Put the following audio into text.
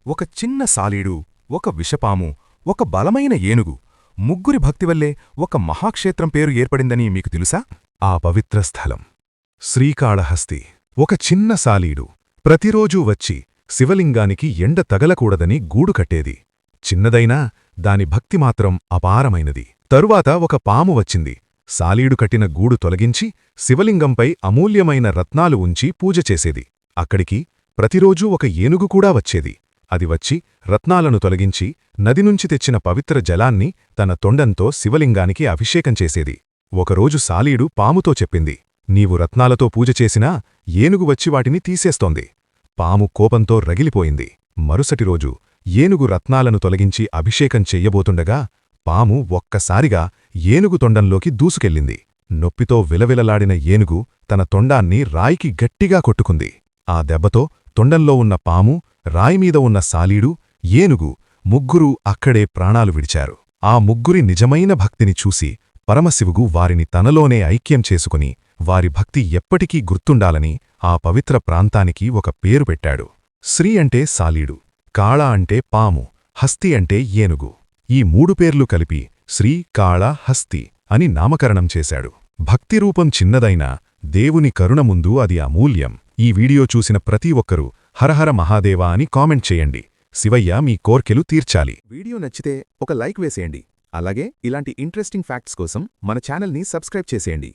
ఒక చిన్న సాలీడు, ఒక విషపాము, ఒక బలమైన ఏనుగు, ముగ్గురి భక్తివల్లే ఒక మహాక్షేత్రం పేరు ఏర్పడిందని మీకు తెలుసా? ఆ పవిత్ర స్థలం శ్రీకాళహస్తి. ఒక చిన్న సాలీడు ప్రతిరోజూ వచ్చి శివలింగానికి ఎండ తగలకూడదని గూడు కట్టేది. చిన్నదైనా దాని భక్తి మాత్రం అపారమైనది. తరువాత ఒక పాము వచ్చింది. సాలీడు కట్టిన గూడు తొలగించి శివలింగంపై అమూల్యమైన రత్నాలు ఉంచి పూజ చేసేది. అక్కడికి ప్రతిరోజూ ఒక ఏనుగు కూడా వచ్చేది. అది వచ్చి రత్నాలను తొలగించి నదినుంచి తెచ్చిన పవిత్ర జలాన్ని తన తొండంతో శివలింగానికి అభిషేకం చేసేది. ఒకరోజు సాలీడు పాముతో చెప్పింది, నీవు రత్నాలతో పూజ చేసినా ఏనుగు వచ్చి వాటిని తీసేస్తోంది. పాము కోపంతో రగిలిపోయింది. మరుసటిరోజు ఏనుగు రత్నాలను తొలగించి అభిషేకం చెయ్యబోతుండగా పాము ఒక్కసారిగా ఏనుగు తొండంలోకి దూసుకెళ్ళింది. నొప్పితో విలవిలలాడిన ఏనుగు తన తొండాన్ని రాయికి గట్టిగా కొట్టుకుంది. ఆ దెబ్బతో తొండంలో ఉన్న పాము, రాయిమీద ఉన్న సాలీడు, ఏనుగు ముగ్గురూ అక్కడే ప్రాణాలు విడిచారు. ఆ ముగ్గురి నిజమైన భక్తిని చూసి పరమశివుగు వారిని తనలోనే ఐక్యం చేసుకుని వారి భక్తి ఎప్పటికీ గుర్తుండాలని ఆ పవిత్ర ప్రాంతానికి ఒక పేరు పెట్టాడు. శ్రీ అంటే సాలీడు, కాళ అంటే పాము, హస్తి అంటే ఏనుగు. ఈ మూడు పేర్లు కలిపి శ్రీ కాళ హస్తి అని నామకరణం చేశాడు. భక్తిరూపం చిన్నదైనా దేవుని కరుణ ముందు అది అమూల్యం. ఈ వీడియో చూసిన ప్రతి ఒక్కరూ హరహర మహాదేవా అని కామెంట్ చేయండి. శివయ్య మీ కోర్కెలు తీర్చాలి. వీడియో నచ్చితే ఒక లైక్ వేసేయండి. అలాగే ఇలాంటి ఇంట్రెస్టింగ్ ఫ్యాక్ట్స్ కోసం మన ఛానల్ని సబ్స్క్రైబ్ చేసేయండి.